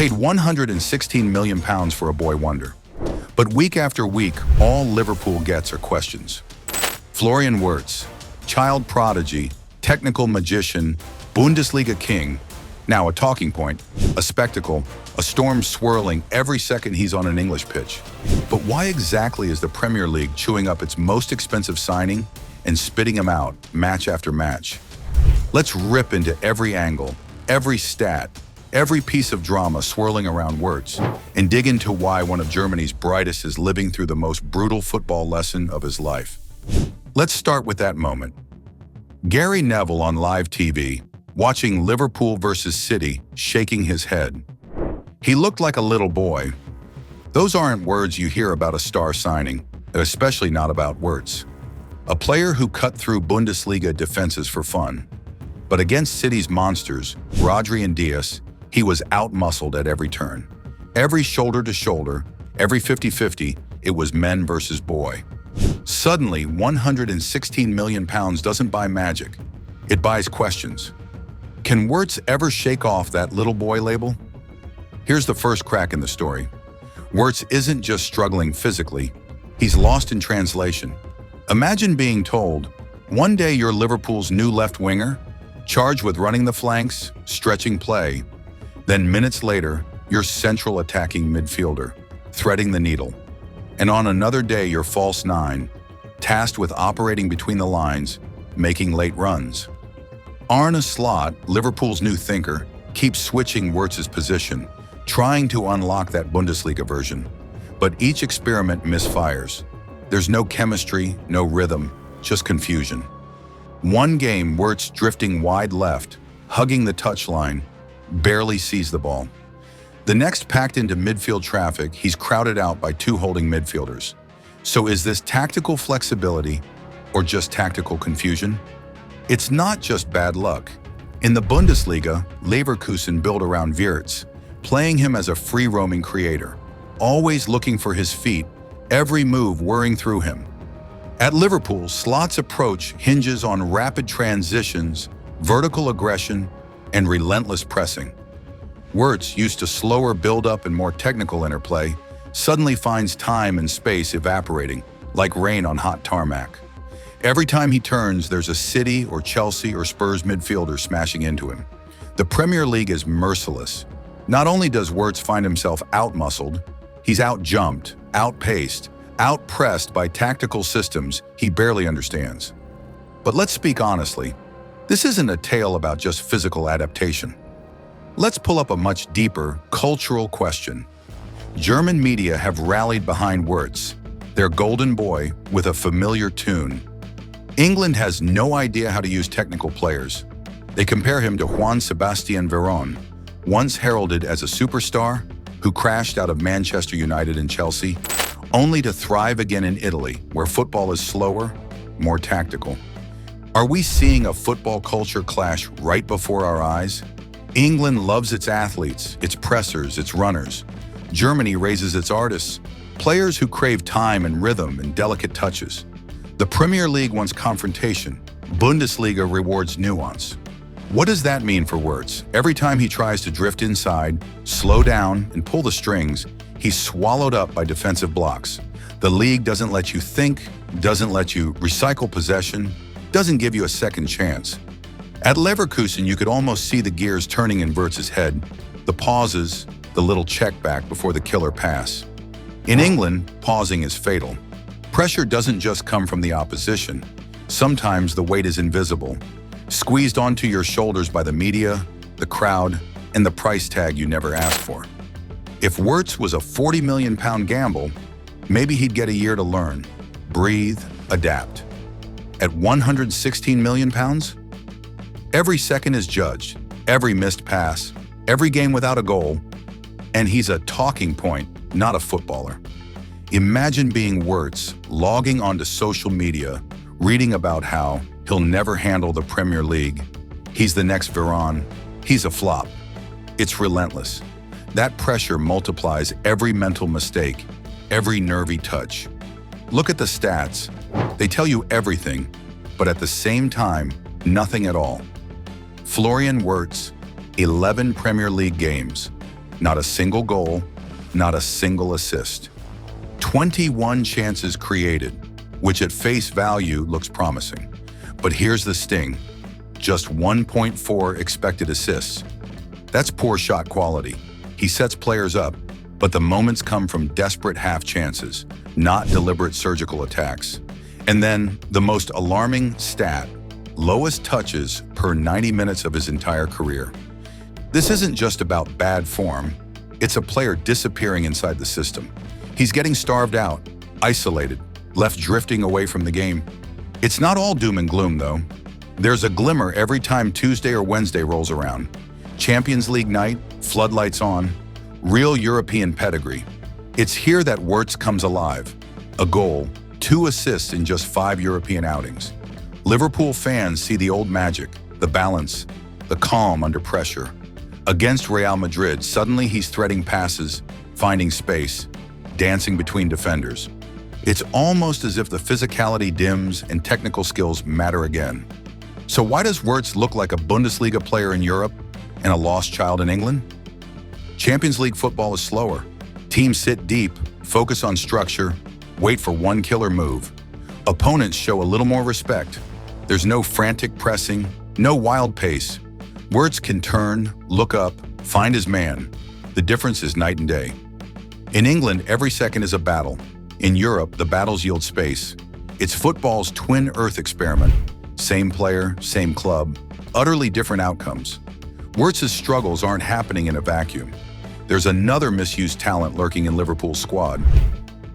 paid £116 million for a boy wonder. But week after week, all Liverpool gets are questions. Florian Wirtz, child prodigy, technical magician, Bundesliga king, now a talking point, a spectacle, a storm swirling every second he's on an English pitch. But why exactly is the Premier League chewing up its most expensive signing and spitting him out match after match? Let's rip into every angle, every stat, every piece of drama swirling around Wirtz, and dig into why one of Germany's brightest is living through the most brutal football lesson of his life. Let's start with that moment. Gary Neville on live TV, watching Liverpool versus City, shaking his head. He looked like a little boy. Those aren't words you hear about a star signing, especially not about Wirtz. A player who cut through Bundesliga defenses for fun. But against City's monsters, Rodri and Diaz, he was out-muscled at every turn. Every shoulder-to-shoulder, every 50-50, it was men versus boy. Suddenly, £116 million doesn't buy magic. It buys questions. Can Wirtz ever shake off that little boy label? Here's the first crack in the story. Wirtz isn't just struggling physically, he's lost in translation. Imagine being told, one day you're Liverpool's new left winger, charged with running the flanks, stretching play. Then minutes later, you're central attacking midfielder, threading the needle. And on another day, you're false nine, tasked with operating between the lines, making late runs. Arne Slot, Liverpool's new thinker, keeps switching Wirtz's position, trying to unlock that Bundesliga version. But each experiment misfires. There's no chemistry, no rhythm, just confusion. One game, Wirtz drifting wide left, hugging the touchline, barely sees the ball. The next, packed into midfield traffic, he's crowded out by two holding midfielders. So is this tactical flexibility or just tactical confusion? It's not just bad luck. In the Bundesliga, Leverkusen built around Wirtz, playing him as a free-roaming creator, always looking for his feet, every move whirring through him. At Liverpool, Slot's approach hinges on rapid transitions, vertical aggression, and relentless pressing. Wirtz, used to slower build-up and more technical interplay, suddenly finds time and space evaporating, like rain on hot tarmac. Every time he turns, there's a City or Chelsea or Spurs midfielder smashing into him. The Premier League is merciless. Not only does Wirtz find himself out-muscled, he's out-jumped, out-paced, out-pressed by tactical systems he barely understands. But let's speak honestly. This isn't a tale about just physical adaptation. Let's pull up a much deeper, cultural question. German media have rallied behind Wirtz, their golden boy with a familiar tune. England has no idea how to use technical players. They compare him to Juan Sebastian Veron, once heralded as a superstar who crashed out of Manchester United and Chelsea, only to thrive again in Italy, where football is slower, more tactical. Are we seeing a football culture clash right before our eyes? England loves its athletes, its pressers, its runners. Germany raises its artists, players who crave time and rhythm and delicate touches. The Premier League wants confrontation. Bundesliga rewards nuance. What does that mean for Wirtz? Every time he tries to drift inside, slow down, and pull the strings, he's swallowed up by defensive blocks. The league doesn't let you think, doesn't let you recycle possession, doesn't give you a second chance. At Leverkusen, you could almost see the gears turning in Wirtz's head, the pauses, the little check back before the killer pass. In England, pausing is fatal. Pressure doesn't just come from the opposition. Sometimes the weight is invisible, squeezed onto your shoulders by the media, the crowd, and the price tag you never asked for. If Wirtz was a £40 million gamble, maybe he'd get a year to learn, breathe, adapt. At £116 million? Every second is judged, every missed pass, every game without a goal, and he's a talking point, not a footballer. Imagine being Wirtz, logging onto social media, reading about how he'll never handle the Premier League. He's the next Veron. He's a flop. It's relentless. That pressure multiplies every mental mistake, every nervy touch. Look at the stats. They tell you everything, but at the same time, nothing at all. Florian Wirtz, 11 Premier League games, Not a single goal, not a single assist. 21 chances created, which at face value looks promising. But here's the sting. Just 1.4 expected assists. That's poor shot quality. He sets players up, but the moments come from desperate half chances, not deliberate surgical attacks. And then, the most alarming stat, lowest touches per 90 minutes of his entire career. This isn't just about bad form, it's a player disappearing inside the system. He's getting starved out, isolated, left drifting away from the game. It's not all doom and gloom, though. There's a glimmer every time Tuesday or Wednesday rolls around. Champions League night, floodlights on, real European pedigree. It's here that Wirtz comes alive. A goal, 2 assists in just 5 European outings. Liverpool fans see the old magic, the balance, the calm under pressure. Against Real Madrid, suddenly he's threading passes, finding space, dancing between defenders. It's almost as if the physicality dims and technical skills matter again. So why does Wirtz look like a Bundesliga player in Europe and a lost child in England? Champions League football is slower. Teams sit deep, focus on structure, wait for one killer move. Opponents show a little more respect. There's no frantic pressing, no wild pace. Wirtz can turn, look up, find his man. The difference is night and day. In England, every second is a battle. In Europe, the battles yield space. It's football's twin Earth experiment. Same player, same club, utterly different outcomes. Wirtz's struggles aren't happening in a vacuum. There's another misused talent lurking in Liverpool's squad.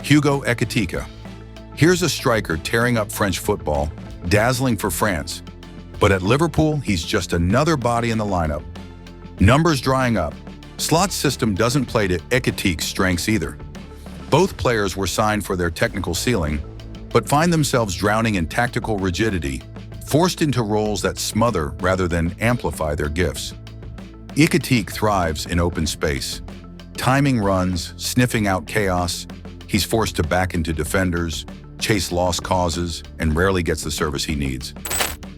Hugo Ekitike. Here's a striker tearing up French football, dazzling for France. But at Liverpool, he's just another body in the lineup. Numbers drying up. Slot's system doesn't play to Ekitike's strengths either. Both players were signed for their technical ceiling, but find themselves drowning in tactical rigidity, forced into roles that smother rather than amplify their gifts. Ekitike thrives in open space. Timing runs, sniffing out chaos, he's forced to back into defenders, chase lost causes, and rarely gets the service he needs.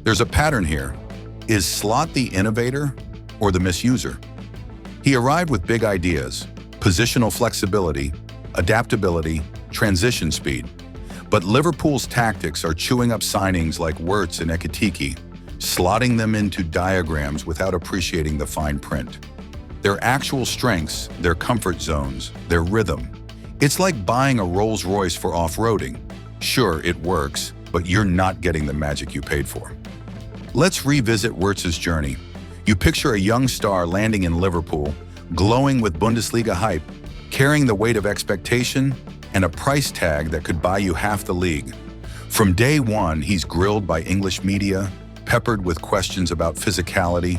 There's a pattern here. Is Slot the innovator or the misuser? He arrived with big ideas, positional flexibility, adaptability, transition speed. But Liverpool's tactics are chewing up signings like Wirtz and Ekitike, slotting them into diagrams without appreciating the fine print. Their actual strengths, their comfort zones, their rhythm. It's like buying a Rolls-Royce for off-roading. Sure, it works, but you're not getting the magic you paid for. Let's revisit Wirtz's journey. You picture a young star landing in Liverpool, glowing with Bundesliga hype, carrying the weight of expectation and a price tag that could buy you half the league. From day one, he's grilled by English media, peppered with questions about physicality.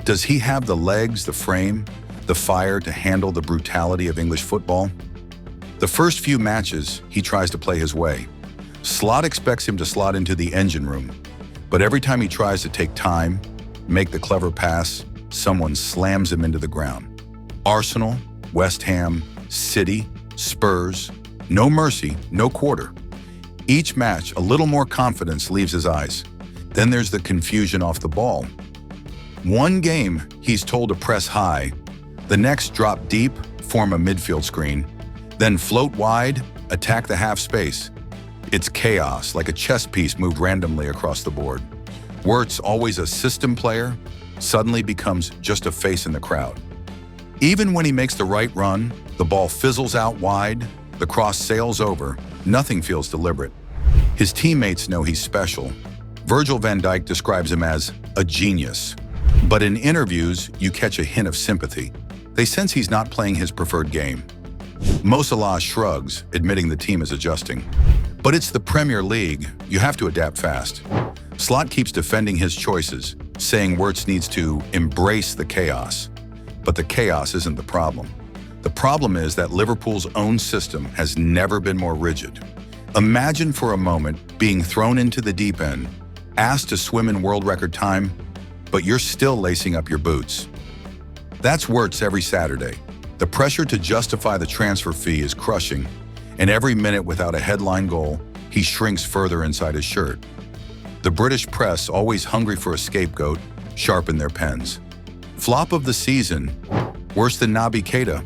Does he have the legs, the frame, the fire to handle the brutality of English football? The first few matches, he tries to play his way. Slot expects him to slot into the engine room, but every time he tries to take time, make the clever pass, someone slams him into the ground. Arsenal, West Ham, City, Spurs, no mercy, no quarter. Each match, a little more confidence leaves his eyes. Then there's the confusion off the ball. One game, he's told to press high. The next, drop deep, form a midfield screen. Then float wide, attack the half space. It's chaos, like a chess piece moved randomly across the board. Wirtz, always a system player, suddenly becomes just a face in the crowd. Even when he makes the right run, the ball fizzles out wide, the cross sails over, nothing feels deliberate. His teammates know he's special. Virgil van Dijk describes him as a genius. But in interviews, you catch a hint of sympathy. They sense he's not playing his preferred game. Mo Salah shrugs, admitting the team is adjusting. But it's the Premier League, you have to adapt fast. Slot keeps defending his choices, saying Wirtz needs to embrace the chaos. But the chaos isn't the problem. The problem is that Liverpool's own system has never been more rigid. Imagine for a moment being thrown into the deep end, asked to swim in world record time, but you're still lacing up your boots. That's Wirtz every Saturday. The pressure to justify the transfer fee is crushing, and every minute without a headline goal, he shrinks further inside his shirt. The British press, always hungry for a scapegoat, sharpen their pens. Flop of the season, Worse than Naby Keita,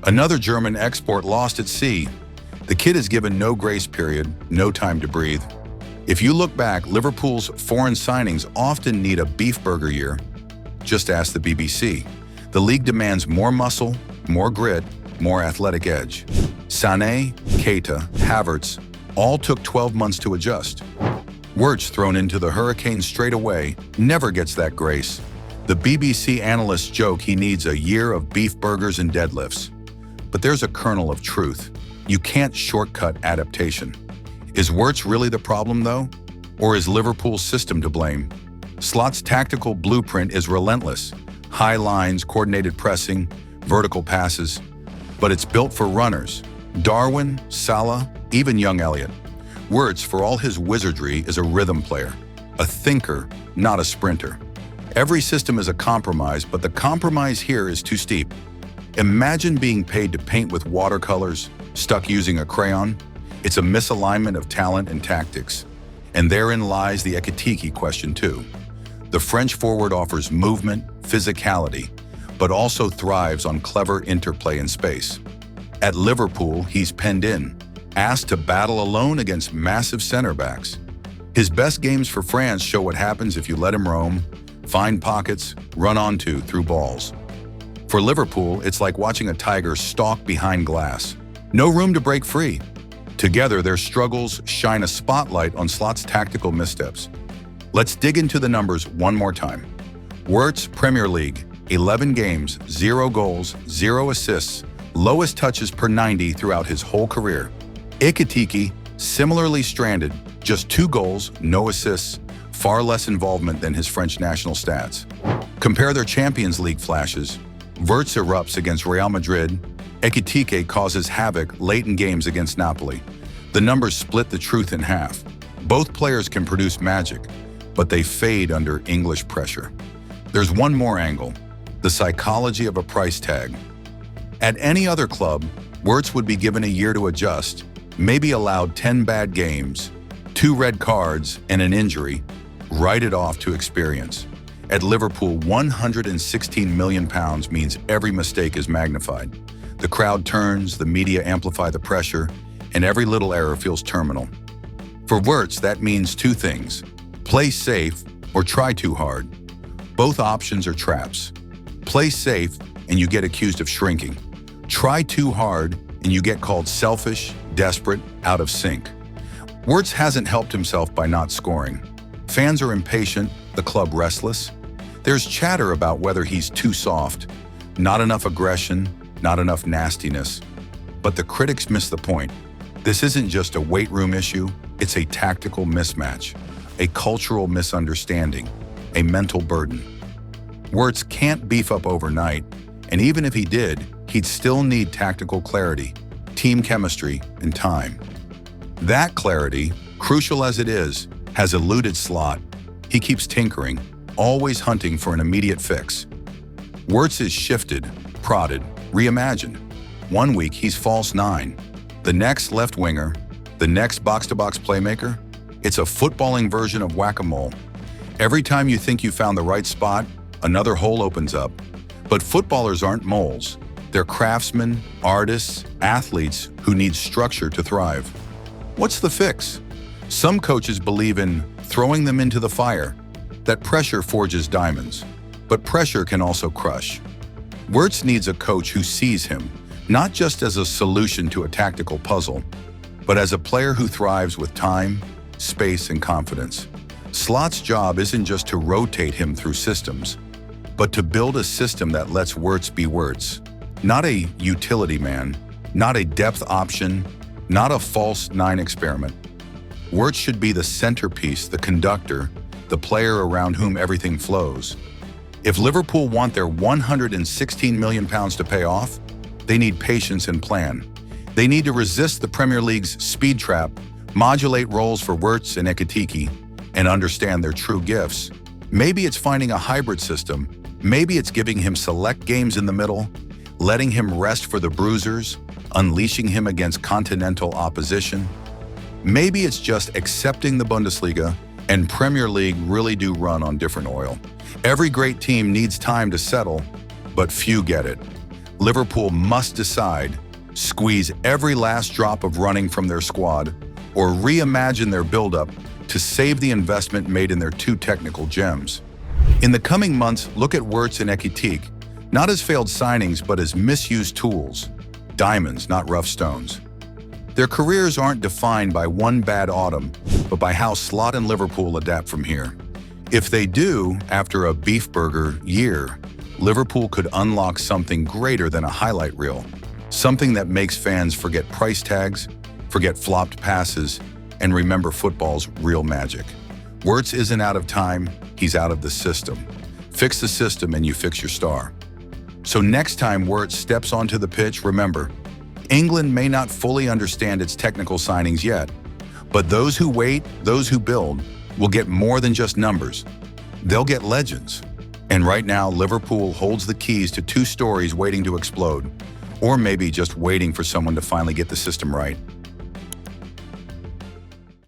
another German export lost at sea. The kid is given no grace period, no time to breathe. If you look back, Liverpool's foreign signings often need a beef burger year. Just ask the BBC. The league demands more muscle, more grit, more athletic edge. Sané, Keita, Havertz all took 12 months to adjust. Wirtz, thrown into the hurricane straight away, never gets that grace. The BBC analysts joke he needs a year of beef burgers and deadlifts. But there's a kernel of truth. You can't shortcut adaptation. Is Wirtz really the problem, though? Or is Liverpool's system to blame? Slot's tactical blueprint is relentless. High lines, coordinated pressing, vertical passes. But it's built for runners. Darwin, Salah, even young Elliott. Wirtz, for all his wizardry, is a rhythm player. A thinker, not a sprinter. Every system is a compromise, but the compromise here is too steep. Imagine being paid to paint with watercolors, stuck using a crayon. It's a misalignment of talent and tactics. And therein lies the Ekitike question too. The French forward offers movement, physicality, but also thrives on clever interplay in space. At Liverpool, he's penned in, asked to battle alone against massive center backs. His best games for France show what happens if you let him roam, find pockets, run onto through balls. For Liverpool, it's like watching a tiger stalk behind glass. No room to break free. Together, their struggles shine a spotlight on Slot's tactical missteps. Let's dig into the numbers one more time. Wirtz, Premier League, 11 games, 0 goals, 0 assists, lowest touches per 90 throughout his whole career. Ekitike, similarly stranded, just 2 goals, no assists, far less involvement than his French national stats. Compare their Champions League flashes. Wirtz erupts against Real Madrid. Ekitike causes havoc late in games against Napoli. The numbers split the truth in half. Both players can produce magic, but they fade under English pressure. There's one more angle, the psychology of a price tag. At any other club, Wirtz would be given a year to adjust, maybe allowed 10 bad games, 2 red cards, and an injury, write it off to experience. At Liverpool, £116 million means every mistake is magnified. The crowd turns, the media amplify the pressure, and every little error feels terminal. For Wirtz, that means 2 things: play safe or try too hard. Both options are traps. Play safe and you get accused of shrinking. Try too hard and you get called selfish, desperate, out of sync. Wirtz hasn't helped himself by not scoring. Fans are impatient, the club restless. There's chatter about whether he's too soft, not enough aggression, not enough nastiness. But the critics miss the point. This isn't just a weight room issue, it's a tactical mismatch, a cultural misunderstanding, a mental burden. Wirtz can't beef up overnight, and even if he did, he'd still need tactical clarity, team chemistry, and time. That clarity, crucial as it is, has eluded Slot. He keeps tinkering, always hunting for an immediate fix. Wirtz is shifted, prodded, reimagined. One week he's false 9, the next left winger, the next box-to-box playmaker. It's a footballing version of whack-a-mole. Every time you think you found the right spot, another hole opens up. But footballers aren't moles. They're craftsmen, artists, athletes who need structure to thrive. What's the fix? Some coaches believe in throwing them into the fire, that pressure forges diamonds. But pressure can also crush. Wirtz needs a coach who sees him, not just as a solution to a tactical puzzle, but as a player who thrives with time, space, and confidence. Slot's job isn't just to rotate him through systems, but to build a system that lets Wirtz be Wirtz. Not a utility man, not a depth option, not a false 9 experiment. Wirtz should be the centerpiece, the conductor, the player around whom everything flows. If Liverpool want their £116 million to pay off, they need patience and plan. They need to resist the Premier League's speed trap, modulate roles for Wirtz and Ekitike, and understand their true gifts. Maybe it's finding a hybrid system. Maybe it's giving him select games in the middle, letting him rest for the bruisers, unleashing him against continental opposition. Maybe it's just accepting the Bundesliga and Premier League really do run on different oil. Every great team needs time to settle, but few get it. Liverpool must decide, squeeze every last drop of running from their squad, or reimagine their build-up to save the investment made in their two technical gems. In the coming months, look at Wirtz and Ekitike, not as failed signings but as misused tools, diamonds, not rough stones. Their careers aren't defined by one bad autumn, but by how Slot and Liverpool adapt from here. If they do, after a beef burger year, Liverpool could unlock something greater than a highlight reel, something that makes fans forget price tags, forget flopped passes, and remember football's real magic. Wirtz isn't out of time, he's out of the system. Fix the system and you fix your star. So next time Wirtz steps onto the pitch, remember, England may not fully understand its technical signings yet, but those who wait, those who build, will get more than just numbers. They'll get legends. And right now, Liverpool holds the keys to two stories waiting to explode, or maybe just waiting for someone to finally get the system right.